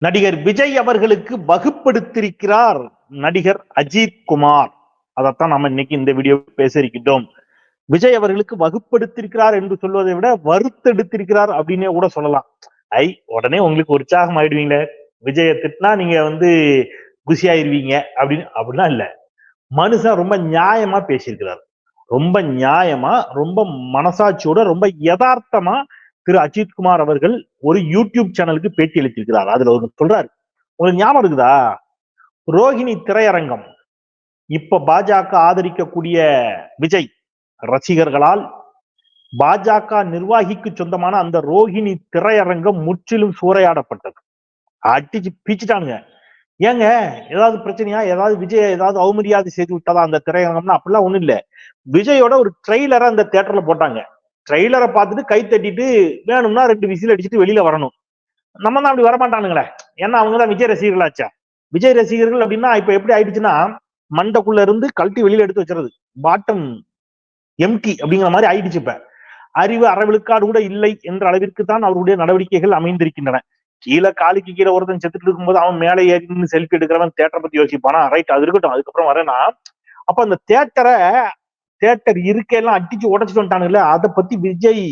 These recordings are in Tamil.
நடிகர் விஜய் அவர்களுக்கு வகுப்படுத்திருக்கிறார் நடிகர் அஜித் குமார். அதைத்தான் நம்ம இன்னைக்கு இந்த வீடியோ பேச இருக்கின்றோம். விஜய் அவர்களுக்கு வகுப்படுத்திருக்கிறார் என்று சொல்வதை விட வருத்தெடுத்திருக்கிறார் அப்படின்னே கூட சொல்லலாம். உடனே உங்களுக்கு உற்சாகம் ஆயிடுவீங்களே, விஜய திட்டினா நீங்க குஷி ஆயிருவீங்க அப்படிலாம் இல்ல. மனுஷன் ரொம்ப நியாயமா பேசியிருக்கிறார். ரொம்ப நியாயமா, ரொம்ப மனசாட்சியோட, ரொம்ப யதார்த்தமா திரு அஜித் குமார் அவர்கள் ஒரு யூடியூப் சேனலுக்கு பேட்டி அளித்திருக்கிறார். அதுல ஒரு சொல்றாரு, உங்களுக்கு ஞாபகம் இருக்குதா, ரோஹிணி திரையரங்கம் இப்ப பாஜக ஆதரிக்கக்கூடிய விஜய் ரசிகர்களால் பாஜக நிர்வாகிக்கு சொந்தமான அந்த ரோஹிணி திரையரங்கம் முற்றிலும் சூறையாடப்பட்டது. அடிச்சு பீச்சிட்டானுங்க. ஏங்க ஏதாவது பிரச்சனையா, ஏதாவது விஜய் ஏதாவது அவமரியாதை செய்து விட்டதா அந்த திரையரங்கம்னா? அப்படிலாம் ஒண்ணும் இல்ல. விஜயோட ஒரு ட்ரெய்லரை அந்த தியேட்டர்ல போட்டாங்க. ட்ரெய்லரை பார்த்துட்டு கை தட்டிட்டு வேணும்னா 2 விசில் அடிச்சுட்டு வெளியில வரணும். நம்ம தான் அப்படி வரமாட்டானுங்களே. ஏன்னா அவங்கதான் விஜய் ரசிகர்களாச்சா. விஜய் ரசிகர்கள் அப்படின்னா இப்ப எப்படி ஆயிடுச்சுன்னா, மண்டக்குள்ள இருந்து கழட்டி வெளியில எடுத்து வச்சுறது, பாட்டம் எம்டி அப்படிங்கிற மாதிரி ஆயிடுச்சு. இப்ப அறிவு அறவிழுக்காடு கூட இல்லை என்ற அளவிற்கு தான் அவருடைய நடவடிக்கைகள் அமைந்திருக்கின்றன. கீழே காலுக்கு கீழே ஒருத்தன் செத்துட்டு இருக்கும்போது அவன் மேலே ஏறி செல்ஃபி எடுக்கிறவன் தியேட்டரை பத்தி யோசிப்பானா? ரைட், அது இருக்கட்டும். அதுக்கப்புறம் வரேன்னா, அப்ப அந்த தியேட்டர் இருக்கையெல்லாம் அடிச்சு உடைச்சிட்டு வந்துட்டானுங்களே, அதை பத்தி விஜய்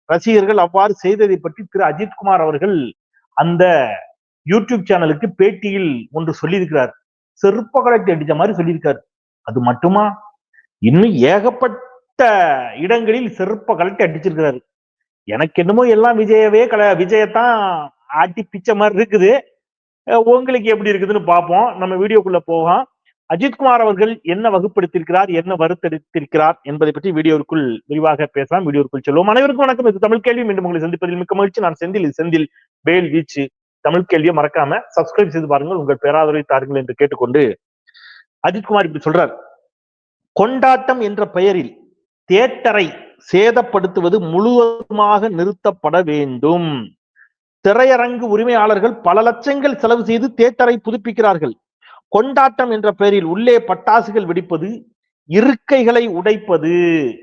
ரசிகர்கள் அவ்வாறு செய்ததை பற்றி திரு அஜித் குமார் அவர்கள் அந்த யூடியூப் சேனலுக்கு பேட்டியில் ஒன்று சொல்லியிருக்கிறார். செருப்ப கலட்டி அடிச்ச மாதிரி சொல்லியிருக்காரு. அது மட்டுமா, இன்னும் ஏகப்பட்ட இடங்களில் செருப்ப கலட்டி அடிச்சிருக்கிறாரு. எனக்கு என்னமோ எல்லாம் விஜயத்தான் ஆட்டி பிச்ச மாதிரி இருக்குது. உங்களுக்கு எப்படி இருக்குதுன்னு பார்ப்போம். நம்ம வீடியோக்குள்ள போவோம். அஜித்குமார் அவர்கள் என்ன வகுப்படுத்திருக்கிறார், என்ன வருத்தெடுத்திருக்கிறார் என்பதை பற்றி வீடியோக்குள் விரிவாக பேசலாம். வீடியோக்குள் செல்வோம். அனைவருக்கும் வணக்கம். இது தமிழ் கேள்வி. மீண்டும் உங்களை சந்திப்பதில் மிக்க மகிழ்ச்சி. நான் செந்தில் வேல் வீச்சு. தமிழ் கேள்வியை மறக்காம சப்ஸ்கிரைப் செய்து பாருங்கள். உங்கள் பேராதரவை தாருங்கள் என்று கேட்டுக்கொண்டு, அஜித்குமார் இப்படி சொல்றார், கொண்டாட்டம் என்ற பெயரில் தியேட்டரை சேதப்படுத்துவது முழுவதுமாக நிறுத்தப்பட வேண்டும். திரையரங்கு உரிமையாளர்கள் பல லட்சங்கள் செலவு செய்து தியேட்டரை புதுப்பிக்கிறார்கள். கொண்டாட்டம் என்ற பெயரில் உள்ளே பட்டாசுகள் வெடிப்பது, இருக்கைகளை உடைப்பது.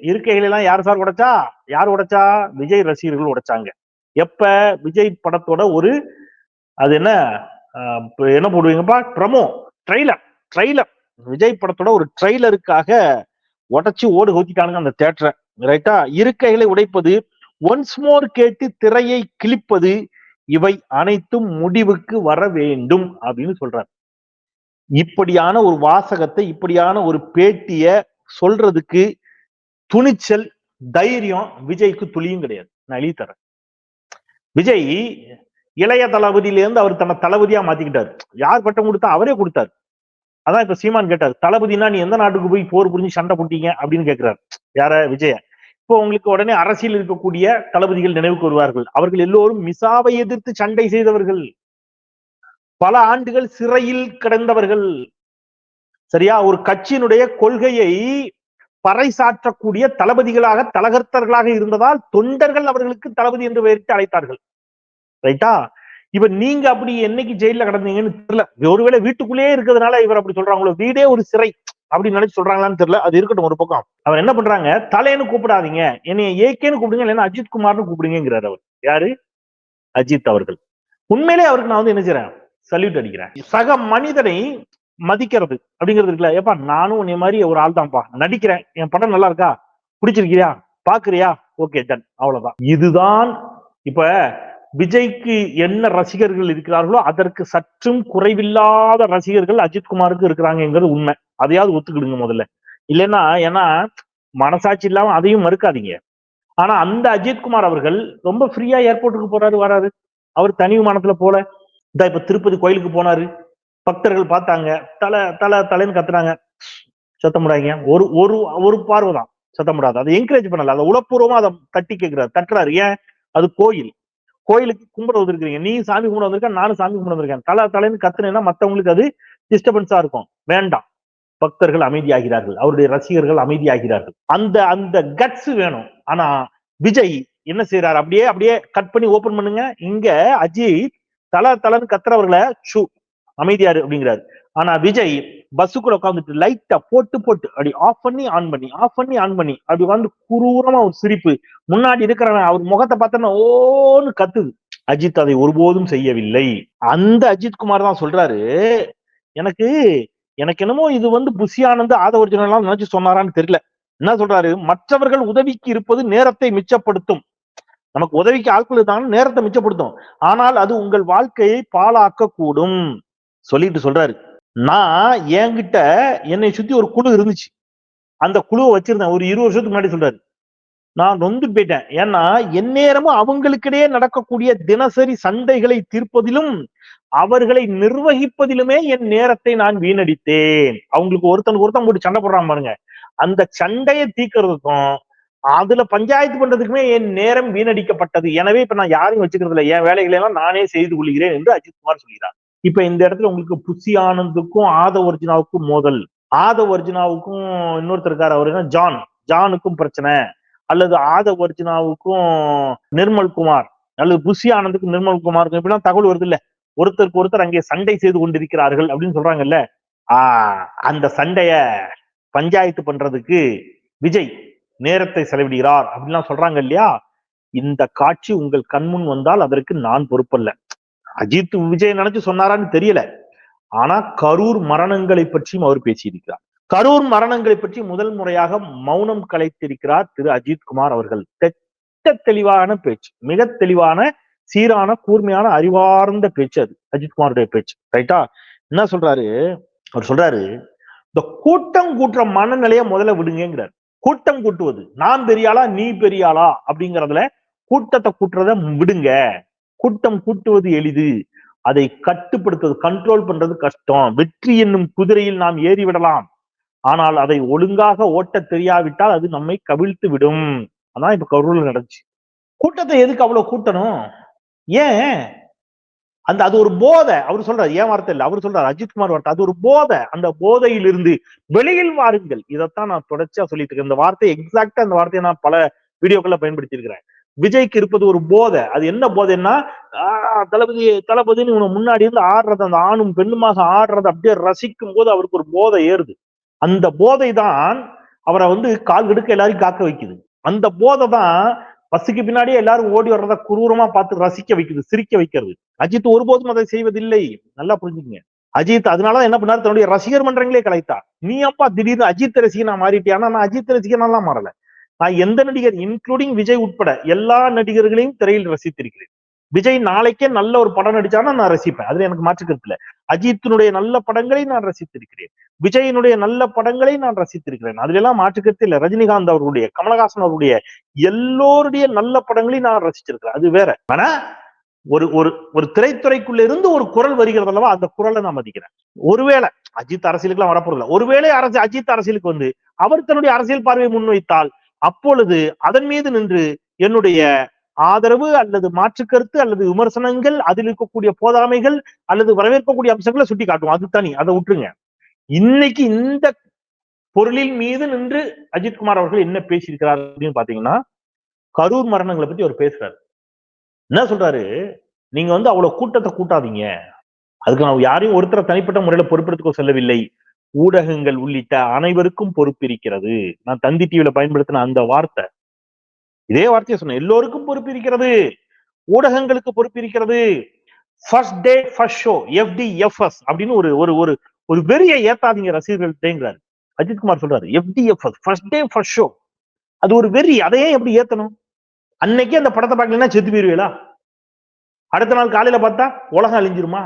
இருக்கைகள் எல்லாம் யார் உடைச்சா? விஜய் ரசிகர்கள் உடைச்சாங்க. எப்ப? விஜய் படத்தோட ஒரு அது என்ன போடுவீங்கப்பா, ப்ரமோ ட்ரெய்லர் விஜய் படத்தோட ஒரு ட்ரெய்லருக்காக உடைச்சு ஓடு ஊத்திட்டானுங்க அந்த தியேட்டரை. ரைட்டா? இருக்கைகளை உடைப்பது, ஒன்ஸ் மோர் கேட்டு திரையை கிழிப்பது, இவை அனைத்தும் முடிவுக்கு வர வேண்டும் அப்படின்னு சொல்றார். இப்படியான ஒரு வாசகத்தை, இப்படியான ஒரு பேட்டிய சொல்றதுக்கு துணிச்சல், தைரியம் விஜய்க்கு துளியும் கிடையாது. நான் எழுதி தரேன். விஜய் இளைய தளபதியிலிருந்து அவர் தன்னை தளபதியா மாத்திக்கிட்டாரு. யார் பட்டம் கொடுத்தா? அவரே கொடுத்தாரு. அதான் இப்ப சீமான் கேட்டார், தளபதினா நீ எந்த நாட்டுக்கு போய் போர் புரிஞ்சு சண்டை போட்டீங்க அப்படின்னு கேட்கிறார். யார? விஜய. இப்போ உங்களுக்கு உடனே அரசியல் இருக்கக்கூடிய தளபதிகள் நினைவுக்கு வருவார்கள். அவர்கள் எல்லோரும் மிசாவை எதிர்த்து சண்டை செய்தவர்கள், பல ஆண்டுகள் சிறையில் கிடந்தவர்கள். சரியா? ஒரு கட்சியினுடைய கொள்கையை பறைசாற்றக்கூடிய தளபதிகளாக, தலகர்த்தர்களாக இருந்ததால் தொண்டர்கள் அவர்களுக்கு தளபதி என்று பெயரிட்டு அழைத்தார்கள். ரைட்டா? இப்ப நீங்க அப்படி என்னைக்கு ஜெயில கிடந்தீங்கன்னு தெரியல. ஒருவேளை வீட்டுக்குள்ளேயே இருக்கிறதுனால இவர் அப்படி சொல்றாங்களோ, வீடே ஒரு சிறை அப்படின்னு நினைச்சு சொல்றாங்களான்னு தெரியல. அது இருக்கட்டும் ஒரு பக்கம். அவர் என்ன பண்றாங்க, தலைன்னு கூப்பிடாதீங்க, என்னைய ஏகேன்னு கூப்பிடுங்க, இல்லைன்னா அஜித் குமார்னு கூப்பிடுங்கிறார் அவர். யாரு? அஜித் அவர்கள். உண்மையிலே அவருக்கு நான் என்ன செய்யறேன், சல்யூட் அடிக்கிறேன். சக மனிதனை மதிக்கிறது அப்படிங்கிறது இருக்குல்ல. ஏப்பா, நானும் உன்னை மாதிரி ஒரு ஆள் தான்ப்பா, நடிக்கிறேன், என் படம் நல்லா இருக்கா, பிடிச்சிருக்கியா, பாக்குறியா, ஓகே டன், அவ்வளவுதான். இதுதான். இப்ப விஜய்க்கு என்ன ரசிகர்கள் இருக்கிறார்களோ அதற்கு சற்றும் குறைவில்லாத ரசிகர்கள் அஜித்குமாருக்கு இருக்கிறாங்கிறது உண்மை. அதையாவது ஒத்துக்கிடுங்க முதல்ல. இல்லைன்னா, ஏன்னா மனசாட்சி இல்லாம அதையும் மறுக்காதீங்க. ஆனா அந்த அஜித்குமார் அவர்கள் ரொம்ப ஃப்ரீயா ஏர்போர்ட்டுக்கு போறாரு, வராரு. அவர் தனி விமானத்துல போல. இப்ப திருப்பதி கோயிலுக்கு போனாரு, பக்தர்கள் பார்த்தாங்க, தலை தலை தலைன்னு கத்துறாங்க, சத்தம் விடாங்க. ஒரு ஒரு ஒரு பார்வை தான், சத்தம் விடாது. அதை என்கரேஜ் பண்ணல, அதை உளப்பூர்வமா அதை தட்டி கேட்கிறாரு, தட்டுறாரு. ஏன்? அது கோயிலுக்கு கும்பிட வந்திருக்கிறீங்க, நீ சாமி கும்பிட வந்திருக்க, நானும் சாமி கும்பிட வந்திருக்கேன், தலைன்னு கத்துனேன்னா மத்தவங்களுக்கு அது டிஸ்டர்பன்ஸா இருக்கும். வேண்டாம். பக்தர்கள் அமைதியாகிறார்கள், அவருடைய ரசிகர்கள் அமைதியாகிறார்கள். அந்த அந்த கட்ஸ் வேணும். ஆனா விஜய் என்ன செய்யறாரு, அப்படியே கட் பண்ணி ஓபன் பண்ணுங்க. இங்க அஜித் தலைன்னு கத்துறவர்களை அமைதியாரு அப்படிங்கிறாரு. ஆனா விஜய் பஸ்ஸுக்குள்ள உட்காந்துட்டு லைட்டா போட்டு அப்படி ஆஃப் பண்ணி ஆன் பண்ணி அப்படி வந்து குரூரமா ஒரு சிரிப்பு. முன்னாடி இருக்கிறவன் அவர் முகத்தை பார்த்தோன்னா ஓன்னு கத்துது. அஜித் அதை ஒருபோதும் செய்யவில்லை. அந்த அஜித்குமார் தான் சொல்றாரு, எனக்கு எனக்கு என்னமோ இது வந்து புஷி ஆனந்த் ஆதவர்ஜுனெல்லாம் நினைச்சு சொன்னாரான்னு தெரியல. என்ன சொல்றாரு, மற்றவர்கள் உதவிக்கு இருப்பது நேரத்தை மிச்சப்படுத்தும். நமக்கு உதவிக்கு ஆட்கள் இருந்தாங்கன்னா நேரத்தை மிச்சப்படுத்தும். ஆனால் அது உங்கள் வாழ்க்கையை பாழாக்க கூடும் சொல்லிட்டு சொல்றாரு. நான் என்கிட்ட என்னை சுத்தி ஒரு குழு இருந்துச்சு. அந்த குழுவை வச்சிருந்தேன் ஒரு 20 வருஷத்துக்கு முன்னாடி சொல்றாரு. நான் நொந்து போயிட்டேன். ஏன்னா எந்நேரமும் அவங்களுக்கிடையே நடக்கக்கூடிய தினசரி சண்டைகளை தீர்ப்பதிலும் அவர்களை நிர்வகிப்பதிலுமே என் நேரத்தை நான் வீணடித்தேன். அவங்களுக்கு ஒருத்தனுக்கு ஒருத்தன் போட்டு சண்டை போடுறான் பாருங்க. அந்த சண்டையை தீர்க்கறதுக்கும் அதுல பஞ்சாயத்து பண்றதுக்குமே என் நேரம் வீணடிக்கப்பட்டது. எனவே இப்ப நான் யாரையும் வச்சுக்கிறது இல்லை. என் வேலைகளை எல்லாம் நானே செய்து கொள்கிறேன் என்று அஜித்குமார் சொல்கிறார். இப்ப இந்த இடத்துல உங்களுக்கு புஷி ஆனந்துக்கும் ஆதவ் அர்ஜுனாவுக்கும் மோதல், ஆதவ் அர்ஜுனாவுக்கும் இன்னொருத்தர் இருக்காரு, அவரு ஜானுக்கும் பிரச்சனை, அல்லது ஆதவ் அர்ஜுனாவுக்கும் நிர்மல் குமார் அல்லது புஷி ஆனந்துக்கும் நிர்மல் குமாருக்கும் இப்படிலாம் தகவல் வருது இல்ல, ஒருத்தருக்கு ஒருத்தர் அங்கே சண்டை செய்து கொண்டிருக்கிறார்கள் அப்படின்னு சொல்றாங்கல்ல. அந்த சண்டைய பஞ்சாயத்து பண்றதுக்கு விஜய் நேரத்தை செலவிடுகிறார் அப்படின்லாம் சொல்றாங்க இல்லையா. இந்த காட்சி உங்கள் கண்முன் வந்தால் அதற்கு நான் பொறுப்பல்ல. அஜித் விஜய் நினைச்சு சொன்னாரான்னு தெரியல. ஆனா கரூர் மரணங்களை பற்றியும் அவர் பேசியிருக்கிறார். கரூர் மரணங்களை பற்றி முதல் முறையாக மௌனம் கலைத்திருக்கிறார் திரு அஜித்குமார் அவர்கள். தெளிவான பேச்சு, மிக தெளிவான சீரான கூர்மையான அறிவார்ந்த பேச்சு அது அஜித்குமாருடைய பேச்சு. ரைட்டா? என்ன சொல்றாரு அவர், சொல்றாரு இந்த கூட்டம் கூட்டுற மனநிலைய முதல்ல விடுங்கிறார். கூட்டம் கூட்டுவது, நான் பெரியாளா நீ பெரியாளா அப்படிங்கறதுல கூட்டத்தை கூட்டுறத விடுங்க. கூட்டம் கூட்டுவது எளிது, அதை கட்டுப்படுத்துவது கண்ட்ரோல் பண்றது கஷ்டம். வெற்றி என்னும் குதிரையில் நாம் ஏறிவிடலாம், ஆனால் அதை ஒழுங்காக ஓட்ட தெரியாவிட்டால் அது நம்மை கவிழ்த்து விடும். அதான் இப்ப கரூர்ல நடந்துச்சு. கூட்டத்தை எதுக்கு அவ்வளவு கூட்டணும்? ஏன்? அது ஒரு போதை. அவர் சொல்றாரு, ஏன் வார்த்தை இல்ல, அவர் சொல்றாரு அஜித்குமார் வார்த்தை, அது ஒரு போதை. அந்த போதையிலிருந்து வெளியில் வாருங்கள். இதைத்தான் நான் தொடர்ச்சியா சொல்லிட்டு இருக்கேன். இந்த வார்த்தை எக்ஸாக்டா அந்த வார்த்தையை நான் பல வீடியோக்கள்ல பயன்படுத்தி இருக்கிறேன். விஜய்க்கு இருப்பது ஒரு போதை. அது என்ன போதைன்னா, தளபதினு இவனை முன்னாடி இருந்து ஆடுறது, அந்த ஆணும் பெண்ணுமாக ஆடுறது அப்படியே ரசிக்கும் போது அவருக்கு ஒரு போதை ஏறுது. அந்த போதை தான் அவரை வந்து கால் கெடுக்க எல்லாரையும் காக்க வைக்குது. அந்த போதை தான் பஸ்ஸுக்கு பின்னாடியே எல்லாரும் ஓடி வர்றத குரூரமா பார்த்து ரசிக்க வைக்குது, சிரிக்க வைக்கிறது. அஜித் ஒருபோதும் அதை செய்வதில்லை. நல்லா புரிஞ்சுக்கங்க. அஜித் அதனாலதான் என்ன பண்ணாரு, தன்னுடைய ரசிகர் மன்றங்களே கலைத்தார். நீ அப்பா திடீர்னு அஜித் ரசிகனா மாறிட்டியானா? நான் அஜித் ரசிகனாலாம் மாறல. நான் எந்த நடிகர் இன்க்ளூடிங் விஜய் உட்பட எல்லா நடிகர்களையும் திரையில் ரசித்திருக்கிறேன். விஜய் நாளைக்கே நல்ல ஒரு படம் நடிச்சானா நான் ரசிப்பேன், அதுல எனக்கு மாற்றுக்கிறது இல்லை. அஜித்தினுடைய நல்ல படங்களை நான் ரசித்திருக்கிறேன், விஜயனுடைய நல்ல படங்களை நான் ரசித்திருக்கிறேன், அதுல எல்லாம் மாற்றுக்கிறது இல்லை. ரஜினிகாந்த் அவர்களுடைய, கமலஹாசன் அவருடைய எல்லோருடைய நல்ல படங்களையும் நான் ரசிச்சிருக்கிறேன், அது வேற. ஆனா ஒரு ஒரு ஒரு திரைத்துறைக்குள்ள இருந்து ஒரு குரல் வருகிறது அல்லவா, அந்த குரலை நான் மதிக்கிறேன். ஒருவேளை அஜித் அரசியலுக்கு எல்லாம் வரப்போறதில்ல, ஒருவேளை அஜித் அரசியலுக்கு வந்து அவர் தன்னுடைய அரசியல் பார்வையை முன்வைத்தால் அப்பொழுது அதன் மீது நின்று என்னுடைய ஆதரவு அல்லது மாற்று கருத்து அல்லது விமர்சனங்கள், அதில் இருக்கக்கூடிய போதாமைகள் அல்லது வரவேற்கக்கூடிய அம்சங்களை சுட்டி காட்டுவோம். அது தனி, அதை விட்டுருங்க. இன்னைக்கு இந்த பொருளின் மீது நின்று அஜித்குமார் அவர்கள் என்ன பேசியிருக்கிறார் அப்படின்னு பாத்தீங்கன்னா, கரூர் மரணங்களை பத்தி அவர் பேசுறாரு. என்ன சொல்றாரு, நீங்க வந்து அவ்வளவு கூட்டத்தை கூட்டாதீங்க, அதுக்கு நான் யாரையும் ஒருத்தர தனிப்பட்ட முறையில பொறுப்பெடுத்துக்க சொல்லவில்லை, ஊடகங்கள் உள்ளிட்ட அனைவருக்கும் பொறுப்பு இருக்கிறது. நான் தந்தி டிவியில பயன்படுத்தின அந்த வார்த்தை, இதே வார்த்தையை சொன்னேன். எல்லோருக்கும் பொறுப்பு இருக்கிறது, ஊடகங்களுக்கு பொறுப்பு இருக்கிறது. First day first show, FDFS அப்படின்னு ஒரு ஒரு ஒரு ஒரு வெறியை ஏத்தாதீங்க ரசிகர்கள்ங்கிறாரு அஜித்குமார். சொல்றாரு FDFS, first day first show, அது ஒரு வெறி. அதையே எப்படி ஏத்தணும்? அன்னைக்கே அந்த படத்தை பார்க்கலன்னா செத்து போயிருவீங்களா? அடுத்த நாள் காலையில பார்த்தா உலகம் அழிஞ்சிருமா?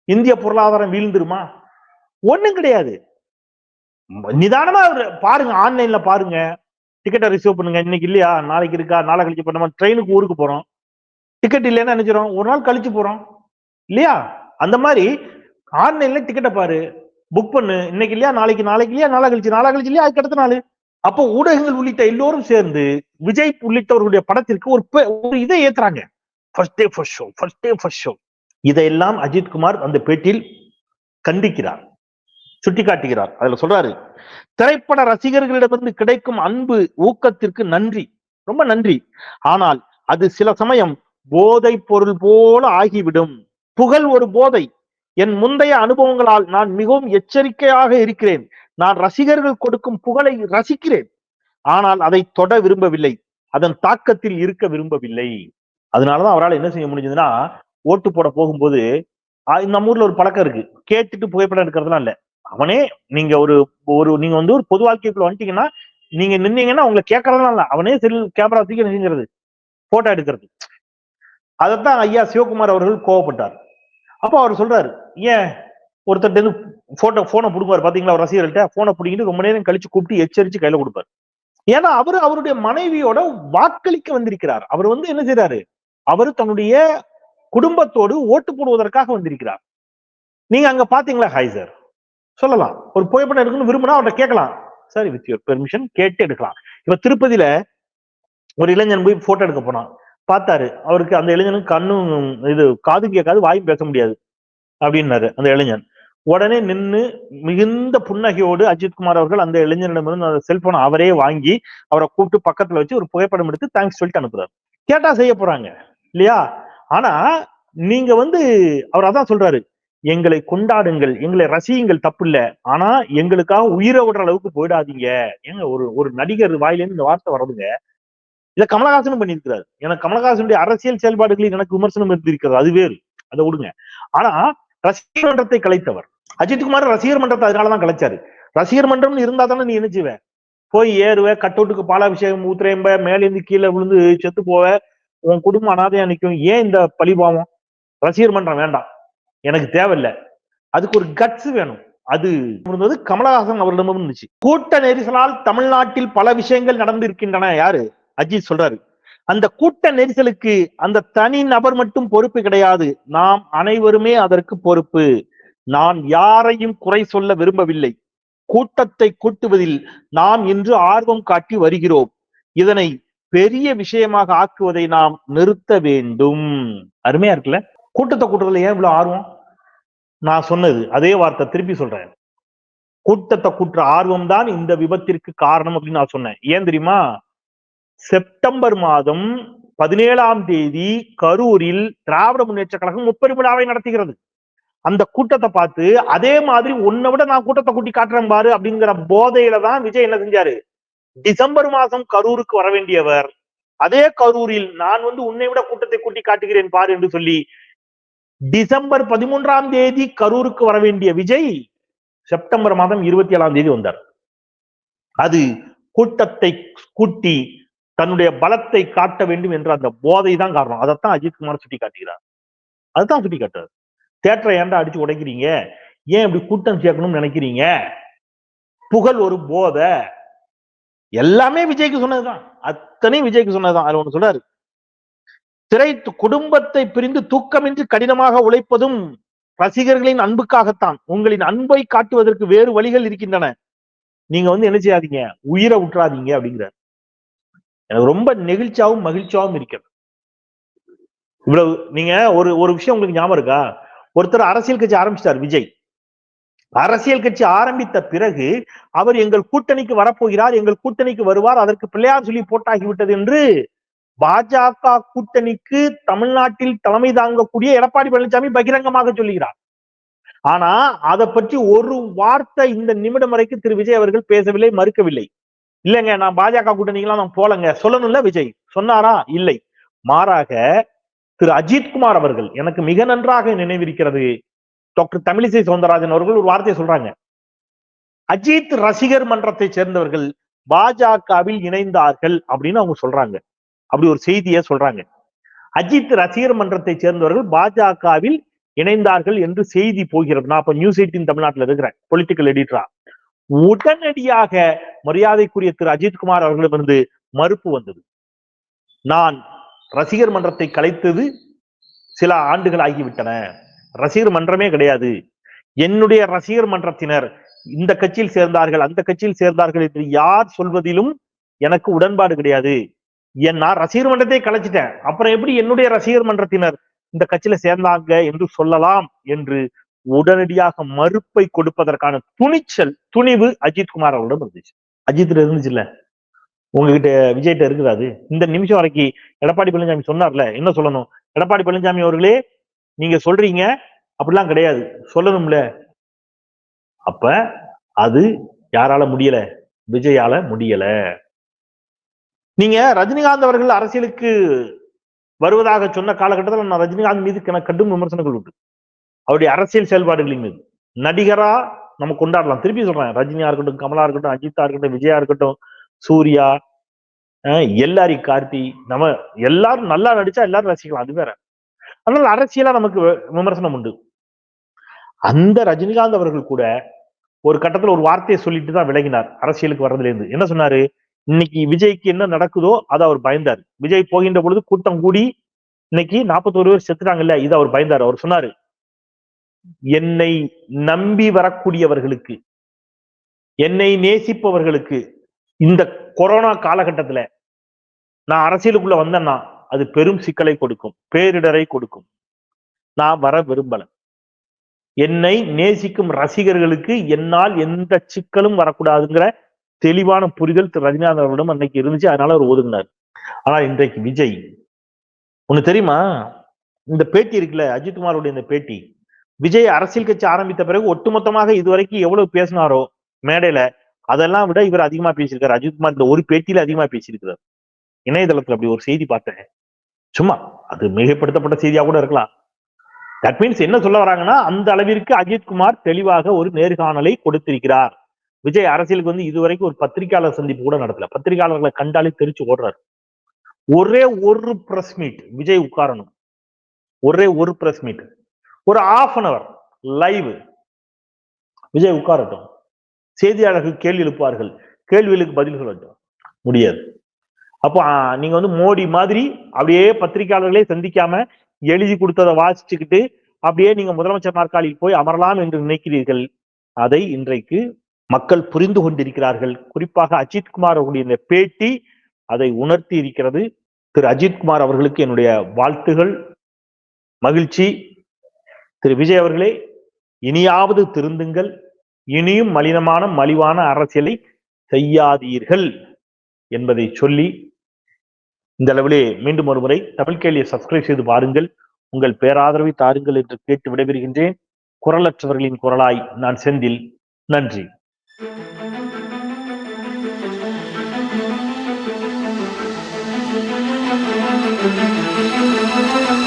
இந்திய பொருளாதாரம் வீழ்ந்துருமா? ஒண்ணும் கிடையாது. நிதானமா பாருங்க, ஆன்லைன்ல பாருங்க, டிக்கெட்டை ரிசர்வ் பண்ணுங்க. இன்னைக்கு இல்லையா, நாளைக்கு இருக்கா, நாளை கழிச்சு பண்ண, ட்ரெயினுக்கு ஊருக்கு போறோம், டிக்கெட் இல்லைன்னா நினைச்சிடும் ஒரு நாள் கழிச்சு போறோம் இல்லையா? அந்த மாதிரி ஆன்லைன்ல டிக்கெட்டை பாரு, புக் பண்ணு. இன்னைக்கு இல்லையா, நாளைக்கு, நாளைக்கு இல்லையா, நாளை கழிச்சு இல்லையா, அதுக்கு அடுத்த நாள். அப்போ ஊடகங்கள் உள்ளிட்ட எல்லோரும் சேர்ந்து விஜய் உள்ளிட்டவர்களுடைய படத்திற்கு ஒரு இதை ஏத்துறாங்க, first day first show, first day first show. இதையெல்லாம் அஜித்குமார் அந்த பேட்டியில் கண்டிக்கிறார், சுட்டிக்காட்டுகிறார். அதுல சொல்றாரு, திரைப்பட ரசிகர்களிடமிருந்து கிடைக்கும் அன்பு ஊக்கத்திற்கு நன்றி, ரொம்ப நன்றி. ஆனால் அது சில சமயம் போதை பொருள் போல ஆகிவிடும். புகழ் ஒரு போதை. என் முந்தைய அனுபவங்களால் நான் மிகவும் எச்சரிக்கையாக இருக்கிறேன். நான் ரசிகர்கள் கொடுக்கும் புகழை ரசிக்கிறேன், ஆனால் அதை தொட விரும்பவில்லை, அதன் தாக்கத்தில் இருக்க விரும்பவில்லை. அதனாலதான் அவரால் என்ன செய்ய முடிஞ்சதுன்னா, ஓட்டு போட போகும்போது நம்ம ஊர்ல ஒரு பழக்கம் இருக்கு, கேட்டுட்டு புகைப்படம் எடுக்கிறதுலாம் இல்ல. அவனே நீங்க ஒரு ஒரு நீங்க வந்து ஒரு பொது வாழ்க்கைக்குள்ள வந்துட்டீங்கன்னா, நீங்க நின்னீங்கன்னா உங்களை கேட்கறதுலாம் இல்ல, அவனே செல் கேமரா தூக்கி நினைக்கிறது, போட்டோ எடுக்கிறது. அதைத்தான் ஐயா சிவகுமார் அவர்கள் கோவப்பட்டார். அப்போ அவர் சொல்றாரு, ஏன் ஒருத்தர் போனை புடுங்குவார் பாத்தீங்களா, ஒரு ரசிகர்கள்ட்ட போனை புடிங்கிட்டு ரொம்ப நேரம் கழிச்சு கூப்பிட்டு எச்சரிச்சு கையில கொடுப்பார். ஏன்னா அவரு அவருடைய மனைவியோட வாக்களிக்க வந்திருக்கிறார். அவர் வந்து என்ன செய்யறாரு, அவர் தன்னுடைய குடும்பத்தோடு ஓட்டு போடுவதற்காக வந்திருக்கிறார். நீங்க அங்க பாத்தீங்களா, ஹாய் சார் சொல்லலாம், ஒரு புகைப்படம் எடுக்கணும்னு விரும்பினா அவர்கிட்ட கேட்கலாம், சார் வித் யுவர் பெர்மிஷன் கேட்டு எடுக்கலாம். இப்ப திருப்பதியில ஒரு இளைஞன் போய் போட்டோ எடுக்க போனான், பார்த்தாரு, அவருக்கு அந்த இளைஞனுக்கு கண்ணும் இது காதும் கேட்காது வாயும் பேச முடியாது அப்படின்னாரு அந்த இளைஞன். உடனே நின்று மிகுந்த புன்னகையோடு அஜித்குமார் அவர்கள் அந்த இளைஞனிடமிருந்து அந்த செல்போனை அவரே வாங்கி அவரை கூப்பிட்டு பக்கத்துல வச்சு ஒரு புகைப்படம் எடுத்து தேங்க்ஸ் சொல்லிட்டு அனுப்புறாரு. கேட்டா செய்ய போறாங்க இல்லையா? ஆனா நீங்க வந்து அவர் அதான் சொல்றாரு, எங்களை கொண்டாடுங்கள், எங்களை ரசியுங்கள், தப்பு இல்ல, ஆனா எங்களுக்காக உயிரை விடுற அளவுக்கு போயிடாதீங்க. ஏங்க ஒரு ஒரு நடிகர் வாயிலேருந்து இந்த வார்த்தை வர்றதுங்க. இதை கமலஹாசனும் பண்ணியிருக்கிறார். எனக்கு கமலஹாசனுடைய அரசியல் செயல்பாடுகளில் எனக்கு விமர்சனம் இருந்திருக்கிறது, அது வேறு, அதை விடுங்க. ஆனா ரசிகர் மன்றத்தை கலைத்தவர் அஜித்குமார். ரசிகர் மன்றத்தை அதனாலதான் கலைச்சாரு. ரசிகர் மன்றம்னு இருந்தா தானே நீ என்ன செய்வ, போய் ஏறுவ, கட்டவுட்டுக்கு பாலாபிஷேகம் ஊத்துறேம்ப, மேலேருந்து கீழே விழுந்து செத்து போவ, உன் குடும்பம் அனாதையா நிற்கும். ஏன் இந்த பழிபாவம்? ரசிகர் மன்றம் வேண்டாம், எனக்கு தேவையில்லை. அதுக்கு ஒரு கட்ஸ் வேணும். அது கமலஹாசன் அவர்களிடம் இருந்துச்சு. கூட்ட நெரிசலால் தமிழ்நாட்டில் பல விஷயங்கள் நடந்து இருக்கின்றன. யாரு? அஜித் சொல்றாரு. அந்த கூட்ட நெரிசலுக்கு அந்த தனி நபர் மட்டும் பொறுப்பு கிடையாது, நாம் அனைவருமே அதற்கு பொறுப்பு. நான் யாரையும் குறை சொல்ல விரும்பவில்லை. கூட்டத்தை கூட்டுவதில் நாம் இன்று ஆர்வம் காட்டி வருகிறோம். இதனை பெரிய விஷயமாக ஆக்குவதை நாம் நிறுத்த வேண்டும். அருமையா இருக்குல்ல? கூட்டத்தை கூட்டுறதுல ஏன் இவ்வளவு ஆர்வம்? நான் சொன்னது அதே வார்த்தை திருப்பி சொல்றேன். கூட்டத்தை கூட்டுற ஆர்வம் தான் இந்த விபத்திற்கு காரணம் அப்படின்னு நான் சொன்னேன். ஏன் தெரியுமா? செப்டம்பர் மாதம் 17ஆம் தேதி கரூரில் திராவிட முன்னேற்ற கழகம் முப்பெரும் விழாவை நடத்துகிறது. அந்த கூட்டத்தை பார்த்து அதே மாதிரி உன்னை விட நான் கூட்டத்தை கூட்டி காட்டுறேன் பாரு அப்படிங்கிற போதையில தான் விஜய் என்ன செஞ்சாரு, டிசம்பர் மாதம் கரூருக்கு வர வேண்டியவர் அதே கரூரில் நான் வந்து உன்னை விட கூட்டத்தை கூட்டி காட்டுகிறேன் பாரு என்று சொல்லி டிசம்பர் 13ஆம் தேதி கரூருக்கு வர வேண்டிய விஜய் செப்டம்பர் மாதம் 27ஆம் தேதி வந்தார். அது கூட்டத்தை கூட்டி தன்னுடைய பலத்தை காட்ட வேண்டும் என்ற அந்த போதை தான் காரணம். அதைத்தான் அஜித்குமார் சுட்டி காட்டுகிறார். அதுதான் சுட்டி காட்டுறாரு. தியேட்டரை ஏன்டா அடிச்சு உடைக்கிறீங்க, ஏன் இப்படி கூட்டம் சேர்க்கணும்னு நினைக்கிறீங்க, புகழ் ஒரு போதை, எல்லாமே விஜய்க்கு சொன்னதுதான், அத்தனை விஜய்க்கு சொன்னதுதான். அது ஒண்ணு சொல்றாரு, குடும்பத்தை பிரிந்து தூக்கமின்றி கடினமாக உழைப்பதும் ரசிகர்களின் அன்புக்காகத்தான். உங்களின் அன்பை காட்டுவதற்கு வேறு வழிகள் இருக்கின்றன, நீங்க வந்து என்ன செய்யாதீங்க, உயிரை விட்டுறாதீங்க அப்படிங்கிறார். எனக்கு ரொம்ப நெகிழ்ச்சியாவும் மகிழ்ச்சியாவும் இருக்கிறது. இவ்வளவு நீங்க ஒரு ஒரு விஷயம் உங்களுக்கு ஞாபகம் இருக்கா? ஒருத்தர் அரசியல் கட்சி ஆரம்பிச்சிட்டார் விஜய். அரசியல் கட்சி ஆரம்பித்த பிறகு அவர் எங்கள் கூட்டணிக்கு வரப்போகிறார், எங்கள் கூட்டணிக்கு வருவார், அதற்கு பிள்ளையார் சொல்லி போட்டாகிவிட்டது என்று பாஜக கூட்டணிக்கு தமிழ்நாட்டில் தலைமை தாங்கக்கூடிய எடப்பாடி பழனிசாமி பகிரங்கமாக சொல்லுகிறார். ஆனா அதை பற்றி ஒரு வார்த்தை இந்த நிமிடம் வரைக்கும் திரு விஜய் அவர்கள் பேசவில்லை, மறுக்கவில்லை. இல்லைங்க நான் பாஜக கூட்டணிக்கெல்லாம் நான் போலங்க சொல்லணும்ல விஜய் சொன்னாரா? இல்லை. மாறாக திரு அஜித்குமார் அவர்கள், எனக்கு மிக நன்றாக நினைவிருக்கிறது, டாக்டர் தமிழிசை சவுந்தரராஜன் அவர்கள் ஒரு வார்த்தையை சொல்றாங்க, அஜித் ரசிகர் மன்றத்தை சேர்ந்தவர்கள் பாஜகவில் இணைந்தார்கள் அப்படின்னு அவங்க சொல்றாங்க. அப்படி ஒரு செய்தியை சொல்றாங்க. அஜித் ரசிகர் மன்றத்தை சேர்ந்தவர்கள் பாஜகவில் இணைந்தார்கள் என்று செய்தி போகிறது. நான் இப்ப நியூஸ் 18 தமிழ்நாட்டில் இருக்கிறேன், பொலிட்டிக்கல் எடிட்டரா. உடனடியாக மரியாதைக்குரிய திரு அஜித்குமார் அவர்களிடமிருந்து மறுப்பு வந்தது. நான் ரசிகர் மன்றத்தை கலைத்தது சில ஆண்டுகள் ஆகிவிட்டன, ரசிகர் மன்றமே கிடையாது, என்னுடைய ரசிகர் மன்றத்தினர் இந்த கட்சியில் சேர்ந்தார்கள் அந்த கட்சியில் சேர்ந்தார்கள் என்று யார் சொல்வதிலும் எனக்கு உடன்பாடு கிடையாது. நான் ரசிகர் மன்றத்தை கலைச்சிட்டேன், அப்புறம் எப்படி என்னுடைய ரசிகர் மன்றத்தினர் இந்த கட்சியில சேர்ந்தாங்க என்று சொல்லலாம் என்று உடனடியாக மறுப்பை கொடுப்பதற்கான துணிவு அஜித்குமார் அவர்களிடம் இருந்துச்சு. அஜித் இருந்துச்சு இல்ல, உங்ககிட்ட விஜய்கிட்ட இருக்குதாது? இந்த நிமிஷம் வரைக்கும் எடப்பாடி பழனிசாமி சொன்னார்ல, என்ன சொல்லணும், எடப்பாடி பழனிசாமி அவர்களே நீங்க சொல்றீங்க, அப்படிலாம் கிடையாது சொல்லணும்ல. அப்ப அது யாரால முடியல? விஜயால முடியல. நீங்க ரஜினிகாந்த் அவர்கள் அரசியலுக்கு வருவதாக சொன்ன காலகட்டத்தில் நான் ரஜினிகாந்த் மீது கடும் விமர்சனங்கள் உண்டு. அவருடைய அரசியல் செயல்பாடுகளின் மீது. நடிகரா நம்ம கொண்டாடலாம். திருப்பி சொல்றேன், ரஜினியா இருக்கட்டும், கமலா இருக்கட்டும், அஜித்தா இருக்கட்டும், விஜயா இருக்கட்டும், சூர்யா, எல்லாரி, கார்த்தி, நம்ம எல்லாரும் நல்லா நடிச்சா எல்லாரும் ரசிக்கலாம், அது வேற. அதனால அரசியலா நமக்கு விமர்சனம் உண்டு. அந்த ரஜினிகாந்த் அவர்கள் கூட ஒரு கட்டத்துல ஒரு வார்த்தையை சொல்லிட்டு தான் விலகினார் அரசியலுக்கு வர்றதுல இருந்து. என்ன சொன்னாரு? இன்னைக்கு விஜய்க்கு என்ன நடக்குதோ அதை அவர் பயந்தார். விஜய் போகின்ற பொழுது கூட்டம் கூடி இன்னைக்கு 41 பேர் செத்துட்டாங்கல்ல, இதை அவர் பயந்தார். அவர் சொன்னாரு, என்னை நம்பி வரக்கூடியவர்களுக்கு, என்னை நேசிப்பவர்களுக்கு இந்த கொரோனா காலகட்டத்துல நான் அரசியலுக்குள்ள வந்தேன்னா அது பெரும் சிக்கலை கொடுக்கும், பேரிடரை கொடுக்கும். நான் வர விரும்பல. என்னை நேசிக்கும் ரசிகர்களுக்கு என்னால் எந்த சிக்கலும் வரக்கூடாதுங்கிற தெளிவான புரிதல் திரு ரஜினிகாந்த் அவர்களிடம் அன்னைக்கு இருந்துச்சு. அதனால அவர் ஒதுங்கினார். ஆனா இன்றைக்கு விஜய், ஒண்ணு தெரியுமா? இந்த பேட்டி இருக்குல்ல, அஜித்குமாருடைய இந்த பேட்டி, விஜய் அரசியல் கட்சி ஆரம்பித்த பிறகு ஒட்டுமொத்தமாக இதுவரைக்கும் எவ்வளவு பேசினாரோ மேடையில, அதெல்லாம் விட இவர் அதிகமா பேசியிருக்காரு. அஜித்குமார் இந்த ஒரு பேட்டியில அதிகமா பேசியிருக்கிறார். இணையதளத்துல அப்படி ஒரு செய்தி பார்த்தேன். சும்மா அது மிகைப்படுத்தப்பட்ட செய்தியா கூட இருக்கலாம். தட் மீன்ஸ் என்ன சொல்ல வராங்கன்னா, அந்த அளவிற்கு அஜித்குமார் தெளிவாக ஒரு நேர்காணலை கொடுத்திருக்கிறார். விஜய் அரசியலுக்கு வந்து இதுவரைக்கும் ஒரு பத்திரிகையாளர் சந்திப்பு கூட நடத்தல. பத்திரிகையாளர்களை கண்டாலே தெரிச்சு ஓடுறாரு. ஒரே ஒரு பிரஸ் மீட் விஜய் உட்காரணும். ஒரே ஒரு பிரஸ் மீட், ஒரு ½ லைவ் விஜய் உட்காரட்டும். செய்தியாளர்கள் கேள்வி எழுப்புவார்கள், கேள்விகளுக்கு பதில் சொல்லட்டும். முடியாது. அப்போ நீங்க வந்து மோடி மாதிரி அப்படியே பத்திரிகையாளர்களே சந்திக்காம எழுதி கொடுத்ததை வாசிச்சுக்கிட்டு அப்படியே நீங்க முதலமைச்சர் நாற்காலியில் போய் அமரலாம் என்று நினைக்கிறீர்கள். அதை இன்றைக்கு மக்கள் புரிந்து கொண்டிருக்கிறார்கள். குறிப்பாக அஜித்குமார் அவர்களுடைய இந்த பேட்டி அதை உணர்த்தி இருக்கிறது. திரு அஜித்குமார் அவர்களுக்கு என்னுடைய வாழ்த்துகள், மகிழ்ச்சி. திரு விஜய் அவர்களே, இனியாவது திருந்துங்கள். இனியும் மலிவான அரசியலை செய்யாதீர்கள் என்பதை சொல்லி, இந்த அளவிலே மீண்டும் ஒரு முறை தமிழ் கேள்வியை சப்ஸ்கிரைப் செய்து பாருங்கள். உங்கள் பேராதரவை தாருங்கள் என்று கேட்டு விடைபெறுகின்றேன். குரலற்றவர்களின் குரலாய் நான் செந்தில். நன்றி. Thank you.